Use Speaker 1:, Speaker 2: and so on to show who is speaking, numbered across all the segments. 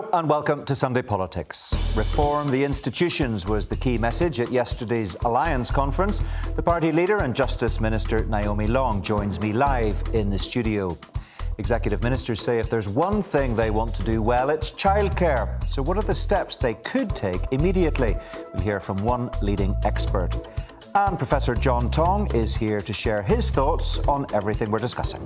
Speaker 1: Hello and welcome to Sunday Politics. Reform the institutions was the key message at yesterday's Alliance conference. The party leader and Justice Minister Naomi Long joins me live in the studio. Executive ministers say if there's one thing they want to do well, it's childcare. So what are the steps they could take immediately? We'll hear from one leading expert. And Professor John Tong is here to share his thoughts on everything we're discussing.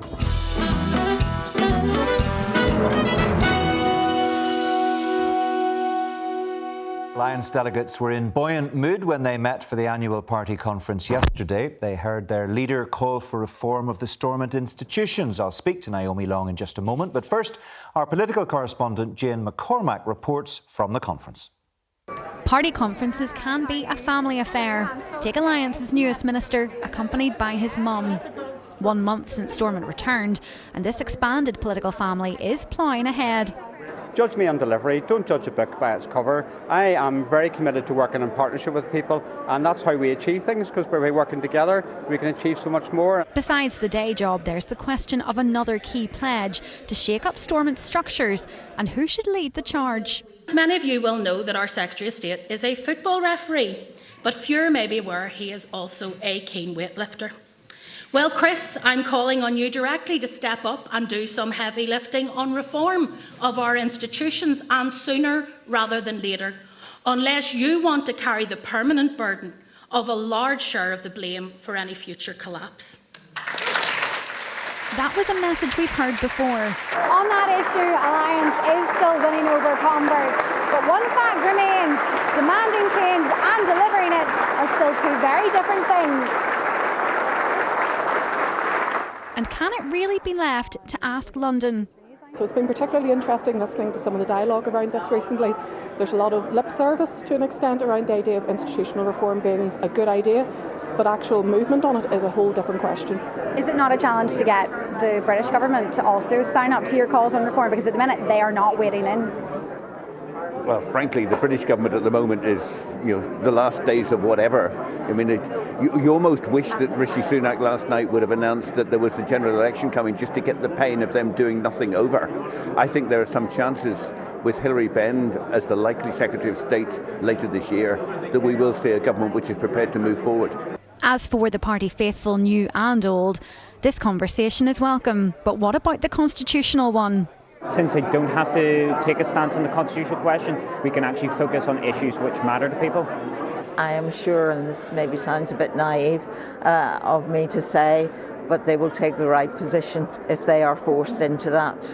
Speaker 1: Alliance delegates were in buoyant mood when they met for the annual party conference yesterday. They heard their leader call for reform of the Stormont institutions. I'll speak to Naomi Long in just a moment. But first, our political correspondent Jane McCormack reports from the conference.
Speaker 2: Party conferences can be a family affair. Take Alliance's newest minister, accompanied by his mum. 1 month since Stormont returned, and this expanded political family is ploughing ahead.
Speaker 3: Judge me on delivery, don't judge a book by its cover. I am very committed to working in partnership with people, and that's how we achieve things, because by working together we can achieve so much more.
Speaker 2: Besides the day job, there's the question of another key pledge to shake up Stormont's structures and who should lead the charge.
Speaker 4: Many of you will know that our Secretary of State is a football referee, but fewer may be aware he is also a keen weightlifter. Well, Chris, I'm calling on you directly to step up and do some heavy lifting on reform of our institutions, and sooner rather than later, unless you want to carry the permanent burden of a large share of the blame for any future collapse.
Speaker 2: That was a message we've heard before.
Speaker 5: On that issue, Alliance is still winning over converts, but one fact remains: demanding change and delivering it are still two very different things.
Speaker 2: And can it really be left to ask London?
Speaker 6: So it's been particularly interesting listening to some of the dialogue around this recently. There's a lot of lip service to an extent around the idea of institutional reform being a good idea, but actual movement on it is a whole different question.
Speaker 5: Is it not a challenge to get the British government to also sign up to your calls on reform? Because at the minute they are not wading in.
Speaker 7: Well, frankly, the British government at the moment is, the last days of whatever. I mean, you almost wish that Rishi Sunak last night would have announced that there was a general election coming just to get the pain of them doing nothing over. I think there are some chances with Hilary Benn as the likely Secretary of State later this year that we will see a government which is prepared to move forward.
Speaker 2: As for the party faithful, new and old, this conversation is welcome. But what about the constitutional one?
Speaker 8: Since I don't have to take a stance on the constitutional question, we can actually focus on issues which matter to people.
Speaker 9: I am sure, and this maybe sounds a bit naive of me to say, but they will take the right position if they are forced into that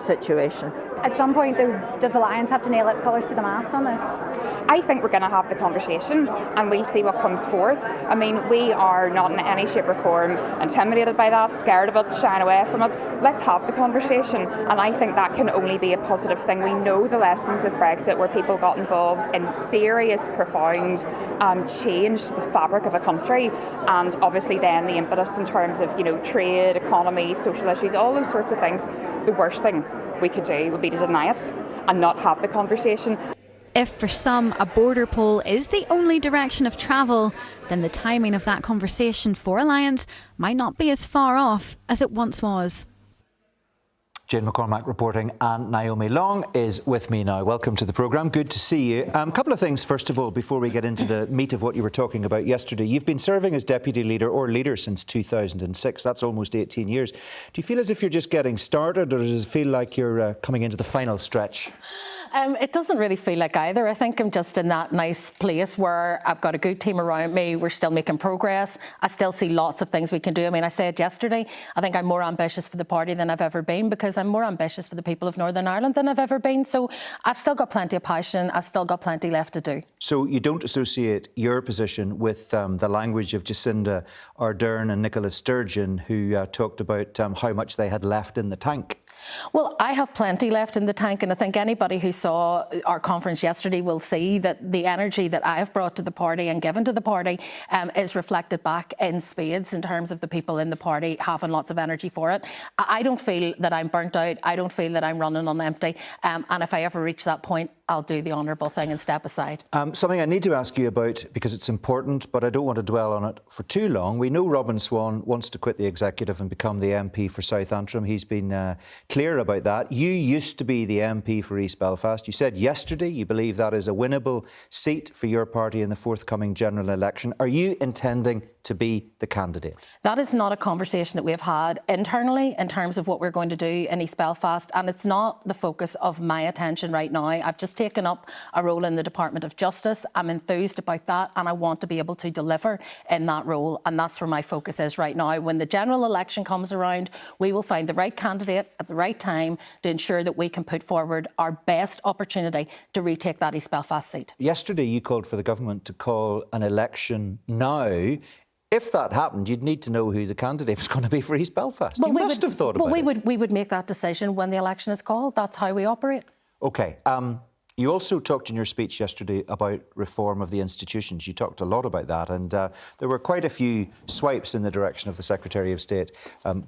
Speaker 9: situation.
Speaker 5: At some point, though, does Alliance have to nail its colours to the mast on this?
Speaker 10: I think we're going to have the conversation and we'll see what comes forth. I mean, we are not in any shape or form intimidated by that, scared of it, shying away from it. Let's have the conversation, and I think that can only be a positive thing. We know the lessons of Brexit, where people got involved in serious, profound change to the fabric of a country, and obviously then the impetus in terms of trade, economy, social issues, all those sorts of things. The worst thing we could do would be to deny it and not have the conversation.
Speaker 2: If for some a border poll is the only direction of travel, then the timing of that conversation for Alliance might not be as far off as it once was.
Speaker 1: Jane McCormack reporting, and Naomi Long is with me now. Welcome to the programme. Good to see you. A couple of things, first of all, before we get into the meat of what you were talking about yesterday. You've been serving as deputy leader or leader since 2006. That's almost 18 years. Do you feel as if you're just getting started, or does it feel like you're coming into the final stretch?
Speaker 11: It doesn't really feel like either. I think I'm just in that nice place where I've got a good team around me. We're still making progress. I still see lots of things we can do. I mean, I said yesterday, I think I'm more ambitious for the party than I've ever been, because I'm more ambitious for the people of Northern Ireland than I've ever been. So I've still got plenty of passion. I've still got plenty left to do. So
Speaker 1: you don't associate your position with the language of Jacinda Ardern and Nicola Sturgeon, who talked about how much they had left in the tank?
Speaker 11: Well, I have plenty left in the tank, and I think anybody who saw our conference yesterday will see that the energy that I have brought to the party and given to the party is reflected back in spades in terms of the people in the party having lots of energy for it. I don't feel that I'm burnt out. I don't feel that I'm running on empty. And if I ever reach that point, I'll do the honourable thing and step aside.
Speaker 1: Something I need to ask you about, because it's important, but I don't want to dwell on it for too long. We know Robin Swan wants to quit the executive and become the MP for South Antrim. He's been clear about that. You used to be the MP for East Belfast. You said yesterday you believe that is a winnable seat for your party in the forthcoming general election. Are you intending to be the candidate?
Speaker 11: That is not a conversation that we have had internally in terms of what we're going to do in East Belfast, and it's not the focus of my attention right now. I've just taken up a role in the Department of Justice. I'm enthused about that, and I want to be able to deliver in that role, and that's where my focus is right now. When the general election comes around, we will find the right candidate at the right time to ensure that we can put forward our best opportunity to retake that East Belfast seat.
Speaker 1: Yesterday you called for the government to call an election now. If that happened, you'd need to know who the candidate was going to be for East Belfast. You must have thought about it.
Speaker 11: We would make that decision when the election is called. That's how we operate.
Speaker 1: OK. You also talked in your speech yesterday about reform of the institutions. You talked a lot about that, and there were quite a few swipes in the direction of the Secretary of State,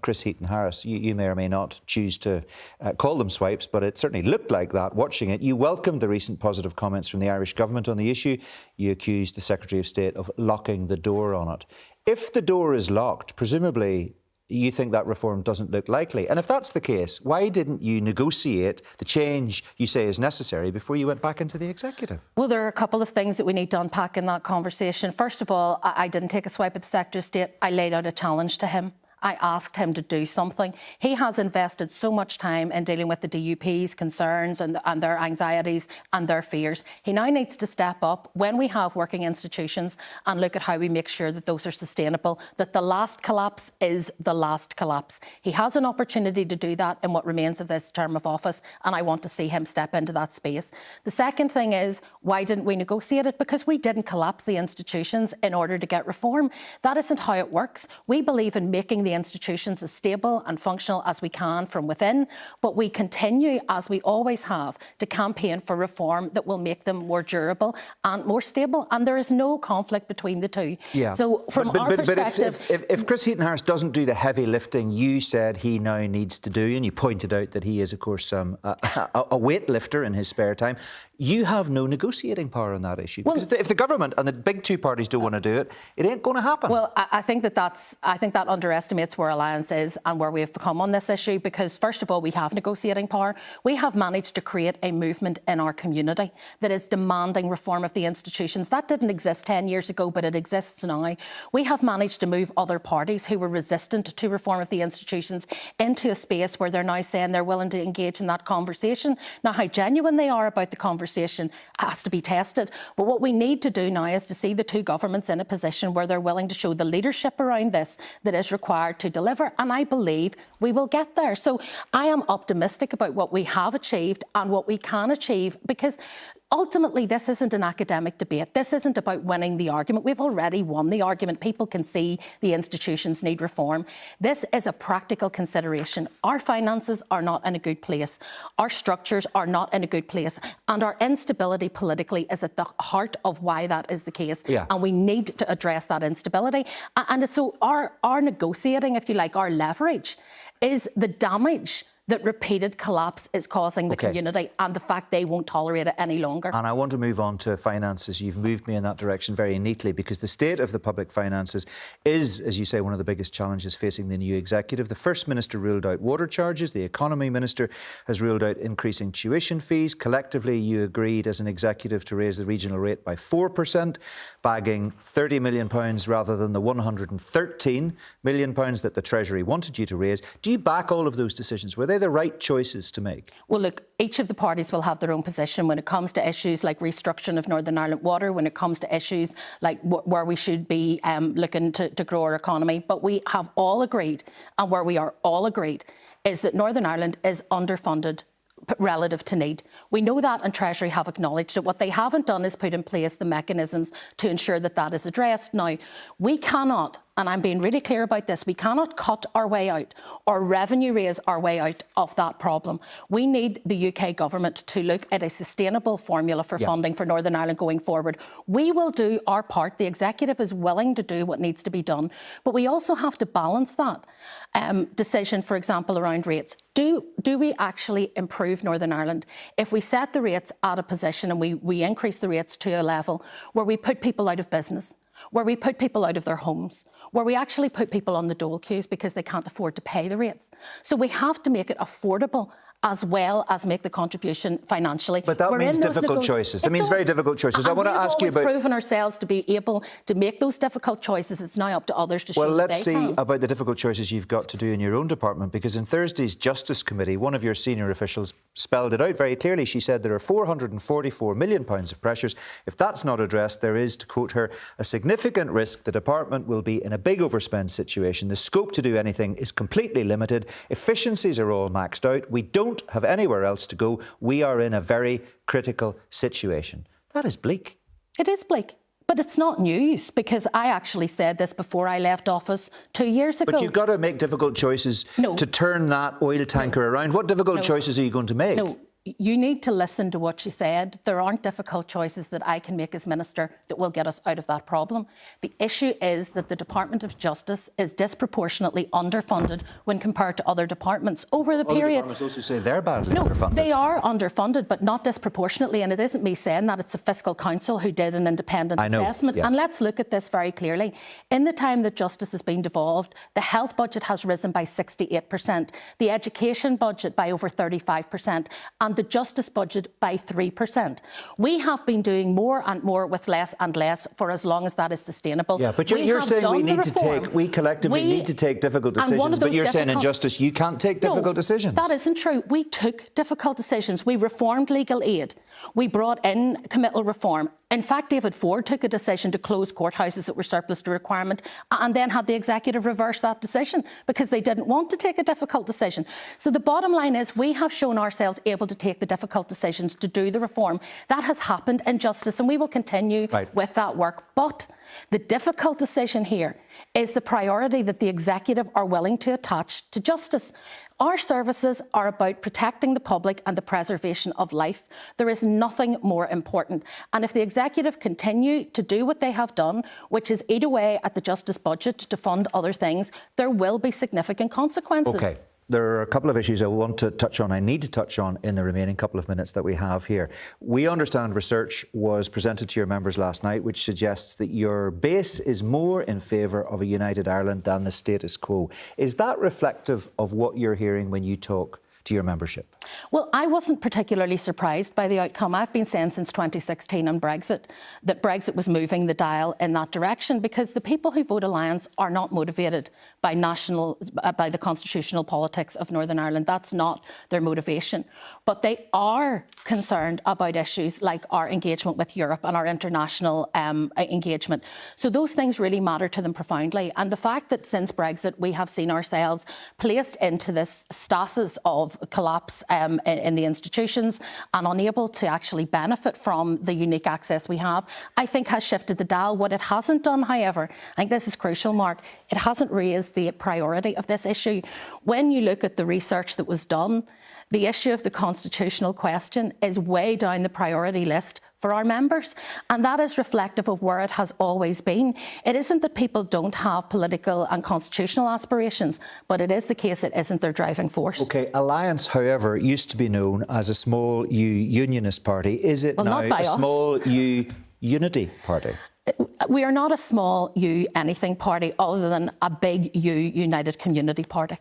Speaker 1: Chris Heaton-Harris. You may or may not choose to call them swipes, but it certainly looked like that watching it. You welcomed the recent positive comments from the Irish government on the issue. You accused the Secretary of State of locking the door on it. If the door is locked, presumably you think that reform doesn't look likely. And if that's the case, why didn't you negotiate the change you say is necessary before you went back into the executive?
Speaker 11: Well, there are a couple of things that we need to unpack in that conversation. First of all, I didn't take a swipe at the Secretary of State. I laid out a challenge to him. I asked him to do something. He has invested so much time in dealing with the DUP's concerns and their anxieties and their fears. He now needs to step up when we have working institutions and look at how we make sure that those are sustainable, that the last collapse is the last collapse. He has an opportunity to do that in what remains of this term of office, and I want to see him step into that space. The second thing is, why didn't we negotiate it? Because we didn't collapse the institutions in order to get reform. That isn't how it works. We believe in making the institutions as stable and functional as we can from within, but we continue, as we always have, to campaign for reform that will make them more durable and more stable, and there is no conflict between the two.
Speaker 1: Yeah.
Speaker 11: So from our perspective...
Speaker 1: But if Chris Heaton-Harris doesn't do the heavy lifting you said he now needs to do, and you pointed out that he is, of course, a weightlifter in his spare time, you have no negotiating power on that issue. Because if the government and the big two parties don't want to do it, it ain't going to happen.
Speaker 11: Well, I think that underestimates where Alliance is and where we have become on this issue, because first of all, we have negotiating power. We have managed to create a movement in our community that is demanding reform of the institutions. That didn't exist 10 years ago, but it exists now. We have managed to move other parties who were resistant to reform of the institutions into a space where they're now saying they're willing to engage in that conversation. Now, how genuine they are about the conversation has to be tested. But what we need to do now is to see the two governments in a position where they're willing to show the leadership around this that is required to deliver. And I believe we will get there. So I am optimistic about what we have achieved and what we can achieve, because ultimately, this isn't an academic debate. This isn't about winning the argument. We've already won the argument. People can see the institutions need reform. This is a practical consideration. Our finances are not in a good place. Our structures are not in a good place. And our instability politically is at the heart of why that is the case.
Speaker 1: Yeah.
Speaker 11: And we need to address that instability. And so our negotiating, if you like, our leverage is the damage that repeated collapse is causing the community, and the fact they won't tolerate it any longer.
Speaker 1: And I want to move on to finances. You've moved me in that direction very neatly, because the state of the public finances is, as you say, one of the biggest challenges facing the new executive. The First Minister ruled out water charges. The Economy Minister has ruled out increasing tuition fees. Collectively, you agreed as an executive to raise the regional rate by 4%, bagging £30 million rather than the £113 million that the Treasury wanted you to raise. Do you back all of those decisions? Were they the right choices to make?
Speaker 11: Well, look, each of the parties will have their own position when it comes to issues like restructuring of Northern Ireland Water, when it comes to issues like where we should be looking to grow our economy. But we have all agreed, and where we are all agreed, is that Northern Ireland is underfunded relative to need. We know that, and Treasury have acknowledged it. What they haven't done is put in place the mechanisms to ensure that that is addressed. Now, we cannot and I'm being really clear about this, we cannot cut our way out or revenue raise our way out of that problem. We need the UK government to look at a sustainable formula for funding for Northern Ireland going forward. We will do our part. The executive is willing to do what needs to be done, but we also have to balance that decision, for example, around rates. Do we actually improve Northern Ireland if we set the rates at a position and we increase the rates to a level where we put people out of business, where we put people out of their homes, where we actually put people on the dole queues because they can't afford to pay the rates? So we have to make it affordable as well as make the contribution financially.
Speaker 1: But that means difficult choices. It means very difficult choices. I want to ask you about...
Speaker 11: We've always proven ourselves to be able to make those difficult choices. It's now up to others to show that they can. Well, let's see
Speaker 1: about the difficult choices you've got to do in your own department, because in Thursday's Justice Committee, one of your senior officials spelled it out very clearly. She said there are £444 million of pressures. If that's not addressed, there is, to quote her, a significant risk the department will be in a big overspend situation. The scope to do anything is completely limited. Efficiencies are all maxed out. We don't have anywhere else to go. We are in a very critical situation. That is bleak.
Speaker 11: It is bleak. But it's not news, because I actually said this before I left office 2 years ago.
Speaker 1: But you've got to make difficult choices to turn that oil tanker around. What difficult choices are you going to make?
Speaker 11: No. You need to listen to what she said. There aren't difficult choices that I can make as Minister that will get us out of that problem. The issue is that the Department of Justice is disproportionately underfunded when compared to other departments over the period.
Speaker 1: Other departments also say they're badly underfunded.
Speaker 11: They are underfunded, but not disproportionately. And it isn't me saying that. It's the Fiscal Council who did an independent assessment.
Speaker 1: Yes.
Speaker 11: And let's look at this very clearly. In the time that justice has been devolved, the health budget has risen by 68%, the education budget by over 35%, and the justice budget by 3%. We have been doing more and more with less and less for as long as that is sustainable.
Speaker 1: Yeah, but you're saying we collectively need to take difficult decisions, but you're saying in justice you can't take difficult decisions.
Speaker 11: That isn't true. We took difficult decisions. We reformed legal aid. We brought in committal reform. In fact, David Ford took a decision to close courthouses that were surplus to requirement and then had the executive reverse that decision because they didn't want to take a difficult decision. So the bottom line is we have shown ourselves able to take the difficult decisions to do the reform. That has happened in justice and we will continue with that work. But the difficult decision here is the priority that the executive are willing to attach to justice. Our services are about protecting the public and the preservation of life. There is nothing more important. And if the executive continue to do what they have done, which is eat away at the justice budget to fund other things, there will be significant consequences.
Speaker 1: OK. There are a couple of issues I want to touch on, I need to touch on in the remaining couple of minutes that we have here. We understand research was presented to your members last night which suggests that your base is more in favour of a united Ireland than the status quo. Is that reflective of what you're hearing when you talk to your membership?
Speaker 11: Well, I wasn't particularly surprised by the outcome. I've been saying since 2016 on Brexit that Brexit was moving the dial in that direction because the people who vote Alliance are not motivated by the constitutional politics of Northern Ireland. That's not their motivation. But they are concerned about issues like our engagement with Europe and our international engagement. So those things really matter to them profoundly. And the fact that since Brexit we have seen ourselves placed into this stasis of collapse in the institutions and unable to actually benefit from the unique access we have, I think has shifted the dial. What it hasn't done, however, I think this is crucial, Mark, it hasn't raised the priority of this issue. When you look at the research that was done, the issue of the constitutional question is way down the priority list for our members, and that is reflective of where it has always been. It isn't that people don't have political and constitutional aspirations, but it is the case it isn't their driving force. OK,
Speaker 1: Alliance, however, used to be known as a small U unionist party. Is it now a small U unity party?
Speaker 11: We are not a small U anything party other than a big U United Community Party.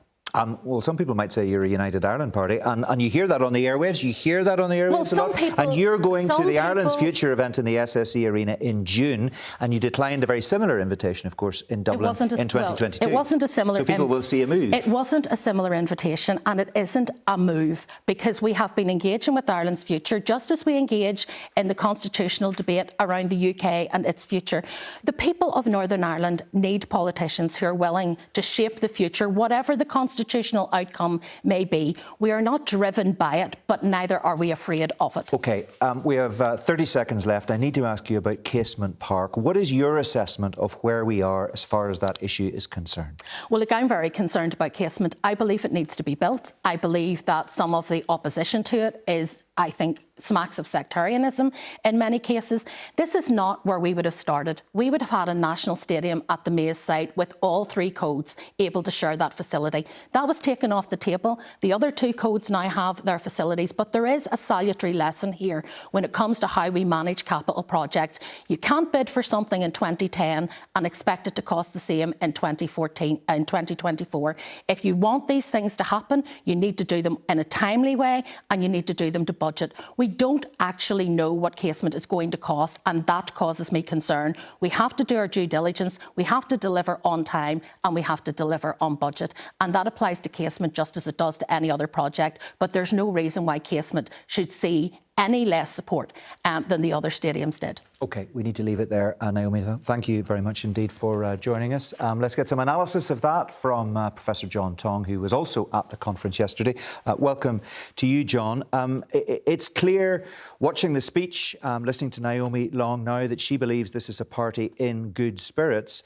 Speaker 1: Well, some people might say you're a United Ireland party, and you hear that on the airwaves. You hear that on the airwaves a lot. And you're going to the Ireland's Future event in the SSE Arena in June, and you declined a very similar invitation, of course, in Dublin in 2022.
Speaker 11: It wasn't a similar.
Speaker 1: So people will see a move.
Speaker 11: It wasn't a similar invitation, and it isn't a move because we have been engaging with Ireland's future just as we engage in the constitutional debate around the UK and its future. The people of Northern Ireland need politicians who are willing to shape the future, whatever the constitution constitutional outcome may be. We are not driven by it, but neither are we afraid of it.
Speaker 1: OK, we have 30 seconds left. I need to ask you about Casement Park. What is your assessment of where we are as far as that issue is concerned?
Speaker 11: Well, look, I'm very concerned about Casement. I believe it needs to be built. I believe that some of the opposition to it is, I think, smacks of sectarianism in many cases. This is not where we would have started. We would have had a national stadium at the Maze site with all 3 codes able to share that facility. That was taken off the table. The other 2 codes now have their facilities, but there is a salutary lesson here when it comes to how we manage capital projects. You can't bid for something in 2010 and expect it to cost the same in 2024. If you want these things to happen, you need to do them in a timely way and you need to do them to budget. We don't actually know what Casement is going to cost, and that causes me concern. We have to do our due diligence, we have to deliver on time, and we have to deliver on budget. And that applies to Casement just as it does to any other project, but there's no reason why Casement should see any less support than the other stadiums did. OK, we need to leave it there. Naomi, thank you very much indeed for joining us. Let's get some analysis of that from Professor John Tong, who was also at the conference yesterday. Welcome to you, John. It's clear, watching the speech, listening to Naomi Long now, that she believes this is a party in good spirits,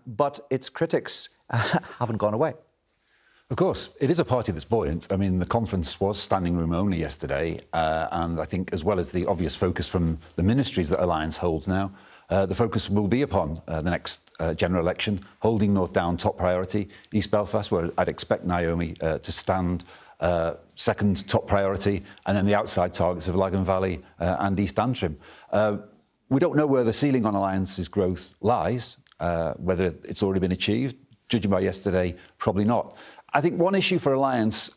Speaker 11: but its critics haven't gone away.
Speaker 12: Of course, it is a party that's buoyant. I mean, the conference was standing room only yesterday, and I think as well as the obvious focus from the ministries that Alliance holds now, the focus will be upon the next general election, holding North Down top priority, East Belfast, where I'd expect Naomi to stand second top priority, and then the outside targets of Lagan Valley and East Antrim. We don't know where the ceiling on Alliance's growth lies, whether it's already been achieved. Judging by yesterday, probably not. I think one issue for Alliance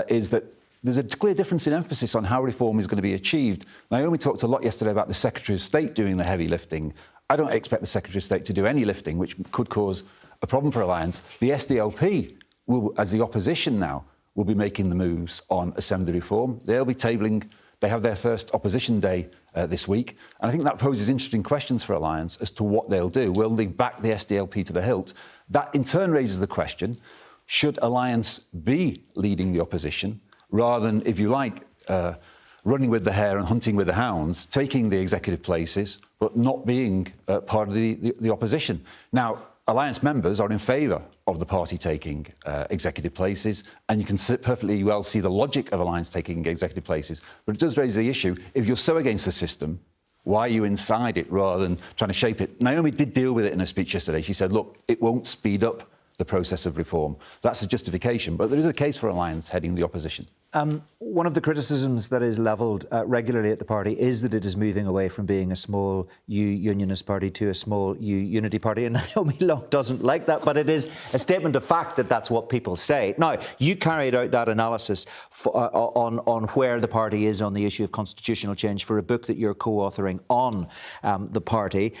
Speaker 12: is that there's a clear difference in emphasis on how reform is going to be achieved. Naomi talked a lot yesterday about the Secretary of State doing the heavy lifting. I don't expect the Secretary of State to do any lifting, which could cause a problem for Alliance. The SDLP, will, as the opposition now, will be making the moves on Assembly reform. They'll be tabling, they have their first opposition day this week. And I think that poses interesting questions for Alliance as to what they'll do. Will they back the SDLP to the hilt? That in turn raises the question, should Alliance be leading the opposition rather than, if you like, running with the hare and hunting with the hounds, taking the executive places, but not being part of the opposition? Now, Alliance members are in favour of the party taking executive places, and you can perfectly well see the logic of Alliance taking executive places. But it does raise the issue, if you're so against the system, why are you inside it rather than trying to shape it? Naomi did deal with it in her speech yesterday. She said, look, it won't speed up the process of reform. That's a justification, but there is a case for Alliance heading the opposition.
Speaker 1: One of the criticisms that is levelled regularly at the party is that it is moving away from being a small U unionist party to a small U unity party, and Naomi Long doesn't like that, but it is a statement of fact that that's what people say. Now, you carried out that analysis on where the party is on the issue of constitutional change for a book that you're co-authoring on the party.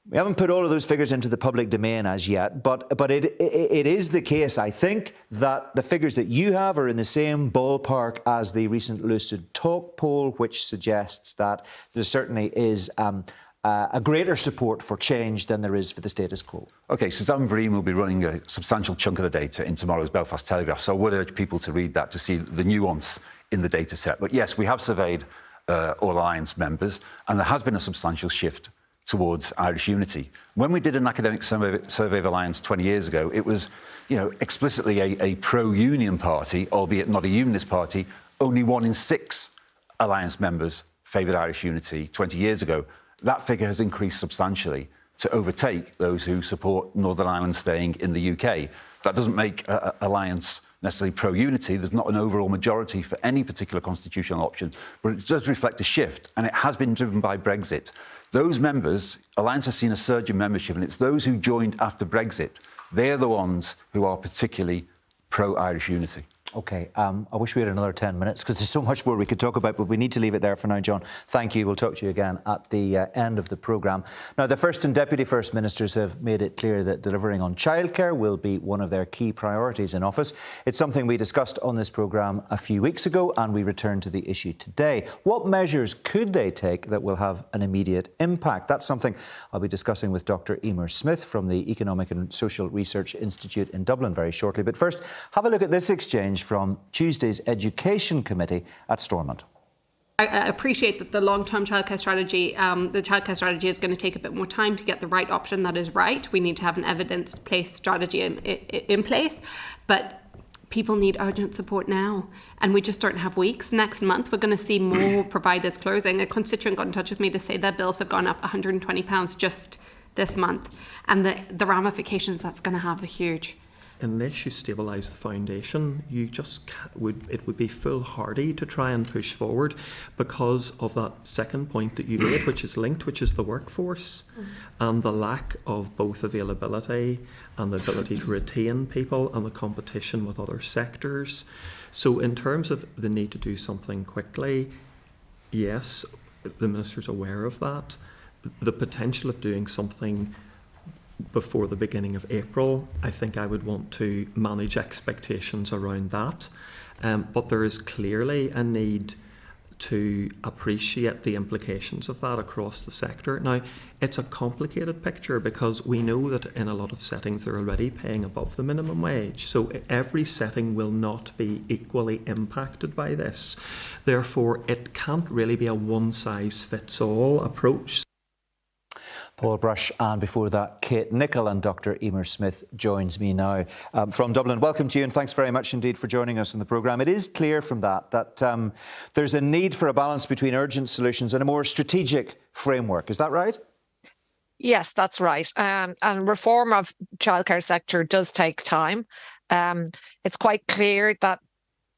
Speaker 1: We haven't put all of those figures into the public domain as yet, but it is the case, I think, that the figures that you have are in the same ballpark as the recent Lucid Talk poll, which suggests that there certainly is a greater support for change than there is for the status quo.
Speaker 12: OK, Suzanne Bream will be running a substantial chunk of the data in tomorrow's Belfast Telegraph, so I would urge people to read that to see the nuance in the data set. But yes, we have surveyed all Alliance members, and there has been a substantial shift towards Irish unity. When we did an academic survey of Alliance 20 years ago, it was, explicitly a pro-union party, albeit not a unionist party. Only 1 in 6 Alliance members favoured Irish unity 20 years ago. That figure has increased substantially to overtake those who support Northern Ireland staying in the UK. That doesn't make Alliance necessarily pro-unity. There's not an overall majority for any particular constitutional option, but it does reflect a shift, and it has been driven by Brexit. Those members, Alliance has seen a surge in membership, and it's those who joined after Brexit. They're the ones who are particularly pro-Irish unity.
Speaker 1: OK, I wish we had another 10 minutes because there's so much more we could talk about, but we need to leave it there for now, John. Thank you. We'll talk to you again at the end of the programme. Now, the First and Deputy First Ministers have made it clear that delivering on childcare will be one of their key priorities in office. It's something we discussed on this programme a few weeks ago, and we return to the issue today. What measures could they take that will have an immediate impact? That's something I'll be discussing with Dr. Emer Smith from the Economic and Social Research Institute in Dublin very shortly. But first, have a look at this exchange from Tuesday's Education Committee at Stormont.
Speaker 13: I appreciate that the long-term childcare strategy, is going to take a bit more time to get the right option that is right. We need to have an evidence-based strategy in place, but people need urgent support now, and we just don't have weeks. Next month, we're going to see more providers closing. A constituent got in touch with me to say their bills have gone up £120 just this month, and the ramifications that's going to have are huge.
Speaker 14: Unless you stabilise the foundation, you just it would be foolhardy to try and push forward because of that second point that you made, which is linked, which is the workforce and the lack of both availability and the ability to retain people and the competition with other sectors. So in terms of the need to do something quickly, yes, the Minister's aware of that. The potential of doing something before the beginning of April, I think I would want to manage expectations around that. But there is clearly a need to appreciate the implications of that across the sector. Now, it's a complicated picture because we know that in a lot of settings they're already paying above the minimum wage. So every setting will not be equally impacted by this. Therefore, it can't really be a one-size-fits-all approach.
Speaker 1: Paul Brush, and before that, Kate Nicholl, and Dr. Emer Smith joins me now from Dublin. Welcome to you, and thanks very much indeed for joining us on the programme. It is clear from that there's a need for a balance between urgent solutions and a more strategic framework. Is that right?
Speaker 15: Yes, that's right. And reform of childcare sector does take time. It's quite clear that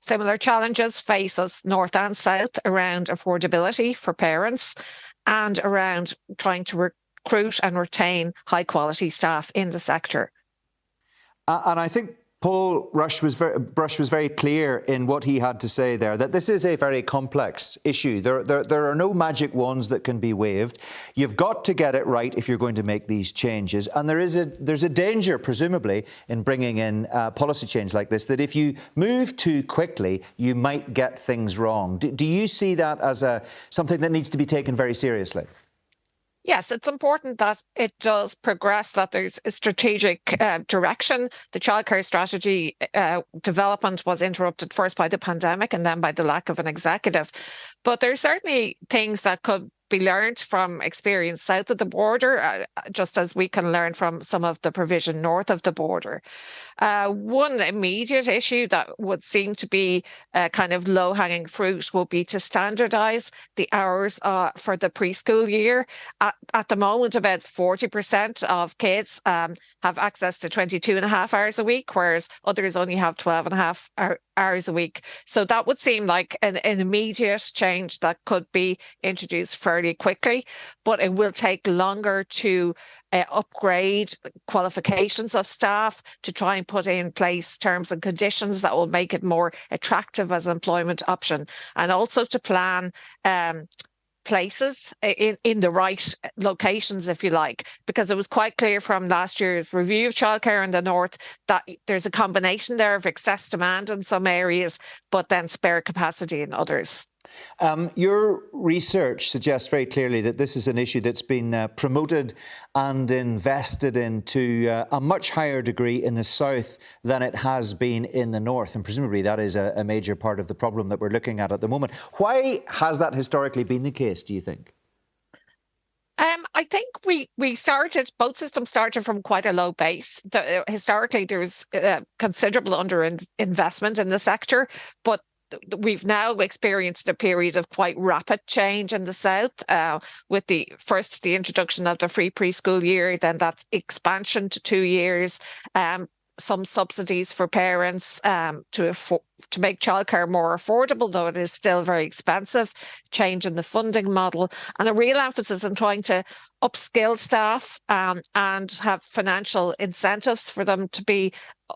Speaker 15: similar challenges face us north and south around affordability for parents and around trying to recruit and retain high quality staff in the sector.
Speaker 1: And I think Paul Brush was very clear in what he had to say there, that this is a very complex issue. There are no magic wands that can be waved. You've got to get it right if you're going to make these changes. And there's a danger, presumably, in bringing in policy change like this, that if you move too quickly, you might get things wrong. Do you see that as something that needs to be taken very seriously?
Speaker 15: Yes, it's important that it does progress, that there's a strategic direction. The childcare strategy development was interrupted first by the pandemic and then by the lack of an executive. But there's certainly things that could be learned from experience south of the border, just as we can learn from some of the provision north of the border. One immediate issue that would seem to be kind of low-hanging fruit will be to standardise the hours for the preschool year. At the moment, about 40% of kids have access to 22.5 hours a week, whereas others only have 12.5 hours a week. So that would seem like an immediate change that could be introduced fairly quickly, but it will take longer to upgrade qualifications of staff, to try and put in place terms and conditions that will make it more attractive as an employment option, and also to plan places in the right locations, if you like, because it was quite clear from last year's review of childcare in the north that there's a combination there of excess demand in some areas, but then spare capacity in others.
Speaker 1: Your research suggests very clearly that this is an issue that's been promoted and invested in to a much higher degree in the south than it has been in the north. And presumably that is a major part of the problem that we're looking at the moment. Why has that historically been the case, do you think?
Speaker 15: I think both systems started from quite a low base. Historically, there was considerable underinvestment in the sector, but we've now experienced a period of quite rapid change in the south, with the introduction of the free preschool year, then that expansion to 2 years, some subsidies for parents to make childcare more affordable, though it is still very expensive, change in the funding model, and a real emphasis on trying to upskill staff and have financial incentives for them to be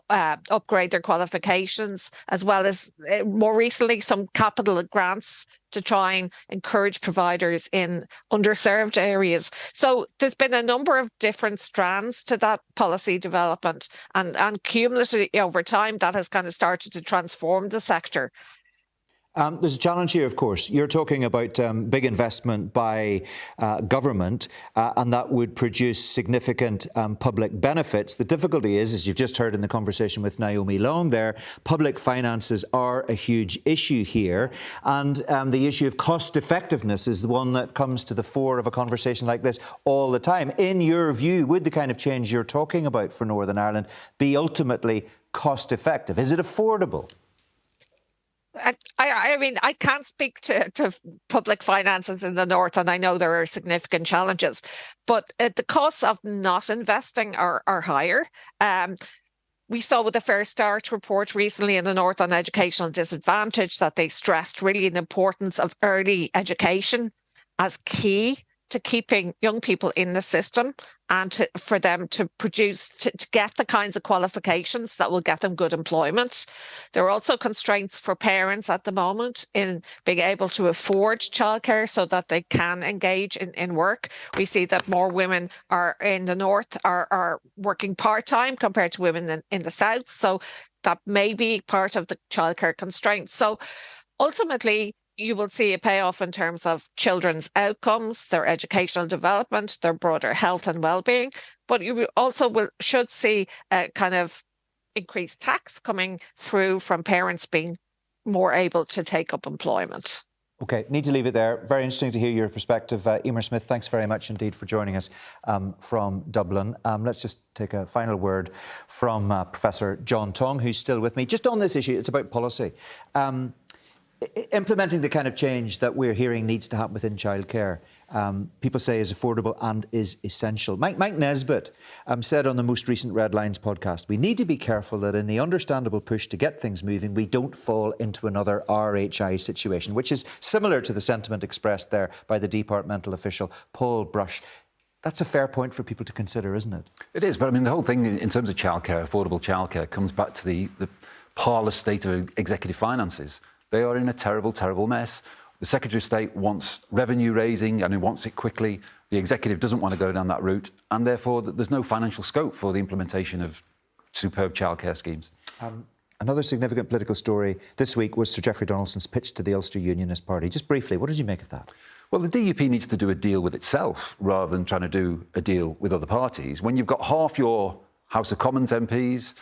Speaker 15: upgrade their qualifications, as well as more recently some capital grants to try and encourage providers in underserved areas. So there's been a number of different strands to that policy development, and cumulatively over time that has kind of started to transform the sector.
Speaker 1: There's a challenge here, of course. You're talking about big investment by government, and that would produce significant public benefits. The difficulty is, as you've just heard in the conversation with Naomi Long there, public finances are a huge issue here, and the issue of cost effectiveness is the one that comes to the fore of a conversation like this all the time. In your view, would the kind of change you're talking about for Northern Ireland be ultimately cost effective? Is it affordable?
Speaker 15: I mean, I can't speak to public finances in the north, and I know there are significant challenges, but the costs of not investing are higher. We saw with the Fair Start report recently in the north on educational disadvantage that they stressed really the importance of early education as key to keeping young people in the system and for them to produce, to get the kinds of qualifications that will get them good employment. There are also constraints for parents at the moment in being able to afford childcare so that they can engage in work. We see that more women are in the north are working part-time compared to women in the south. So that may be part of the childcare constraints. So ultimately, you will see a payoff in terms of children's outcomes, their educational development, their broader health and well-being. But you also should see a kind of increased tax coming through from parents being more able to take up employment.
Speaker 1: OK, need to leave it there. Very interesting to hear your perspective. Emer Smith, thanks very much indeed for joining us from Dublin. Let's just take a final word from Professor John Tong, who's still with me. Just on this issue, it's about policy. Implementing the kind of change that we're hearing needs to happen within childcare, people say is affordable and is essential. Mike Nesbitt said on the most recent Red Lines podcast, we need to be careful that in the understandable push to get things moving, we don't fall into another RHI situation, which is similar to the sentiment expressed there by the departmental official, Paul Brush. That's a fair point for people to consider, isn't it?
Speaker 12: It is, but I mean, the whole thing in terms of childcare, affordable childcare, comes back to the parlous state of executive finances. They are in a terrible, terrible mess. The Secretary of State wants revenue raising and he wants it quickly. The executive doesn't want to go down that route, and therefore there's no financial scope for the implementation of superb childcare schemes.
Speaker 1: Another significant political story this week was Sir Geoffrey Donaldson's pitch to the Ulster Unionist Party. Just briefly, what did you make of that?
Speaker 12: Well, the DUP needs to do a deal with itself rather than trying to do a deal with other parties. When you've got half your House of Commons MPs,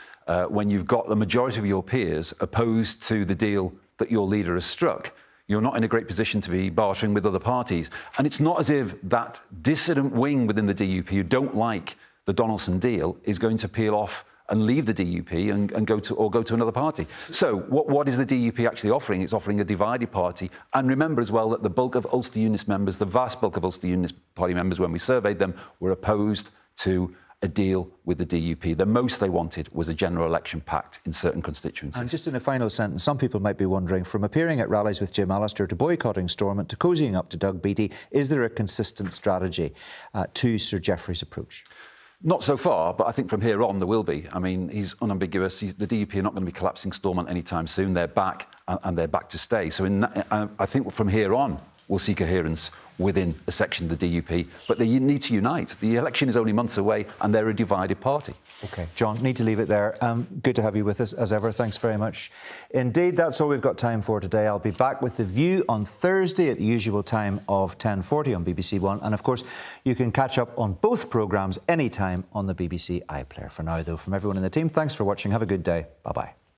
Speaker 12: when you've got the majority of your peers opposed to the deal that your leader has struck, you're not in a great position to be bartering with other parties. And it's not as if that dissident wing within the DUP who don't like the Donaldson deal is going to peel off and leave the DUP and go to another party. So what is the DUP actually offering? It's offering a divided party. And remember as well that the bulk of Ulster Unionist members, the vast bulk of Ulster Unionist Party members, when we surveyed them, were opposed to a deal with the DUP. The most they wanted was a general election pact in certain constituencies.
Speaker 1: And just in a final sentence, some people might be wondering, from appearing at rallies with Jim Allister to boycotting Stormont to cozying up to Doug Beattie, is there a consistent strategy to Sir Geoffrey's approach?
Speaker 12: Not so far, but I think from here on there will be. I mean, he's unambiguous. The DUP are not going to be collapsing Stormont anytime soon. They're back, and they're back to stay. So I think from here on, we'll see coherence within a section of the DUP, but they need to unite. The election is only months away, and they're a divided party.
Speaker 1: OK, John, need to leave it there. Good to have you with us, as ever. Thanks very much. Indeed, that's all we've got time for today. I'll be back with The View on Thursday at the usual time of 10:40 on BBC One. And, of course, you can catch up on both programmes anytime on the BBC iPlayer. For now, though, from everyone in the team, thanks for watching. Have a good day. Bye-bye.